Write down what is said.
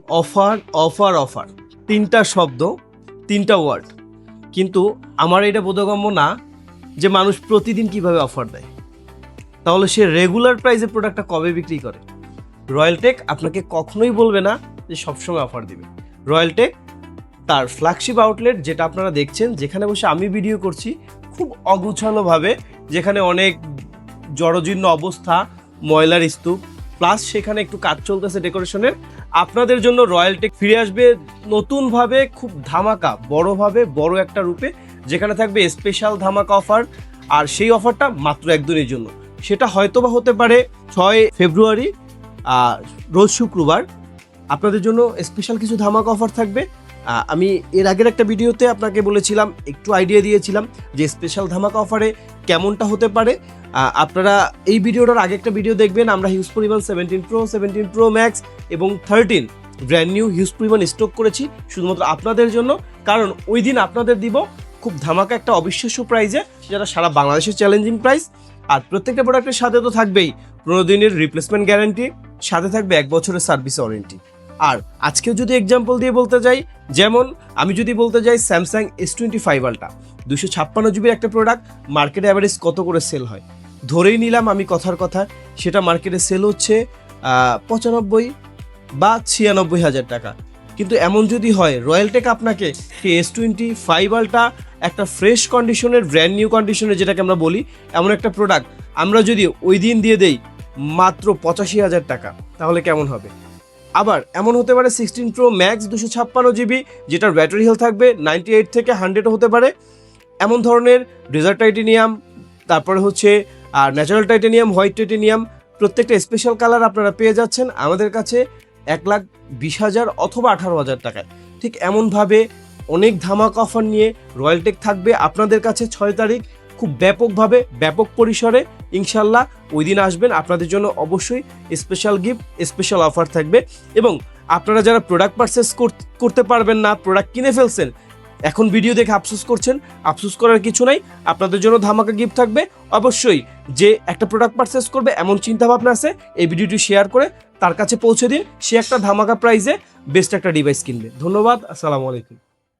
Offer offer offer, তিনটা শব্দ, তিনটা ওয়ার্ড, কিন্তু আমার এটা বোধগম্য না যে মানুষ প্রতিদিন কিভাবে অফার দেয়। তাহলে সে রেগুলার প্রাইসে প্রোডাক্টটা কবে বিক্রি করে? রয়্যালটেক আপনাকে কখনোই বলবে না যে সবসময় অফার দিবে। রয়্যালটেক তার ফ্ল্যাগশিপ আউটলেট, যেটা আপনারা দেখছেন, যেখানে বসে আমি ভিডিও করছি, খুব অগুছালোভাবে, যেখানে অনেক জড়জীর্ণ অবস্থা, ময়লার স্তূপ, প্লাস সেখানে একটু কাজ চলতেছে ডেকোরেশনের, আপনাদের জন্য রয়্যালটেক ফিরে আসবে নতুনভাবে, খুব ধামাকা, বড়ভাবে, বড় একটা রূপে, যেখানে থাকবে স্পেশাল ধামাকা অফার। আর সেই অফারটা মাত্র একদিনের জন্য। সেটা হয়তোবা হতে পারে 6 ফেব্রুয়ারি, রোজ শুক্রবার। আপনাদের জন্য স্পেশাল কিছু ধামাকা অফার থাকবে। আমি এর আগের একটা ভিডিওতে আপনাকে বলেছিলাম, একটু আইডিয়া দিয়েছিলাম যে স্পেশাল ধামাকা অফারে কেমনটা হতে পারে। আপনারা এই ভিডিওটার আগে একটা ভিডিও দেখবেন, আমরা হিউজ পরিমাণ 17 Pro, 17 Pro Max এবং 13 ব্র্যান্ড নিউ হিউজ পরিমাণ স্টক করেছি শুধুমাত্র আপনাদের জন্য। কারণ ওই দিন আপনাদের দিব খুব ধামাকা একটা অবিশ্বাস্য প্রাইজে, যেটা সারা বাংলাদেশের চ্যালেঞ্জিং প্রাইস। আর প্রত্যেকটা প্রোডাক্টের সাথে তো থাকবেই 15 দিনের রিপ্লেসমেন্ট গ্যারান্টি, সাথে থাকবে 1 বছরের সার্ভিস ওয়ারেন্টি। আর আজকেও যদি এক্সাম্পল দিয়ে বলতে যাই, যেমন আমি যদি বলতে যাই স্যামসাং S25 আলট্রা 256 জিবির একটা প্রোডাক্ট, মার্কেটে অ্যাভারেজ কত করে সেল হয়? ধরেই নিলাম আমি কথার কথা, সেটা মার্কেটে সেল হচ্ছে 95 বা 96 হাজার টাকা। কিন্তু এমন যদি হয়, রয়্যালটেক আপনাকে S25 আলট্রা একটা ফ্রেশ কন্ডিশনের, ব্র্যান্ড নিউ কন্ডিশনের যেটাকে আমরা বলি, এমন একটা প্রোডাক্ট আমরা যদি ওই দিন দিয়ে দেই মাত্র 85 হাজার টাকা, তাহলে কেমন হবে? আবার এমন হতে পারে 16 Pro Max 256 জিবি, যেটার ব্যাটারি হেলথ থাকবে 98 থেকে 100 হতে পারে। এমন ধরনের ডেজার্ট টাইটেনিয়াম, তারপরে হচ্ছে ন্যাচারাল টাইটেনিয়াম, হোয়াইট টাইটেনিয়াম, প্রত্যেকটা স্পেশাল কালার আপনারা পেয়ে যাচ্ছেন আমাদের কাছে 1,20,000 অথবা 18,000 টাকায়। ঠিক এমনভাবে অনেক ধামাকা অফার নিয়ে রয়্যালটেক থাকবে আপনাদের কাছে 6 তারিখ, খুব ব্যাপকভাবে, ব্যাপক পরিসরে। ইনশাল্লাহ ওই দিন আসবেন, আপনাদের জন্য অবশ্যই স্পেশাল গিফট, স্পেশাল অফার থাকবে। এবং আপনারা যারা প্রোডাক্ট পারচেস করতে পারবেন না, প্রোডাক্ট কিনে ফেলছেন, এখন ভিডিও দেখে আফসোস করছেন, আফসোস করার কিছু নাই, আপনাদের জন্য ধামাকা গিফট থাকবে। অবশ্যই যে একটা প্রোডাক্ট পারচেস করবে এমন চিন্তাভাবনা আছে, এই ভিডিওটি শেয়ার করে তার কাছে পৌঁছে দিন, সে একটা ধামাকা প্রাইজে বেস্ট একটা ডিভাইস কিনবে। ধন্যবাদ, আসসালামু আলাইকুম।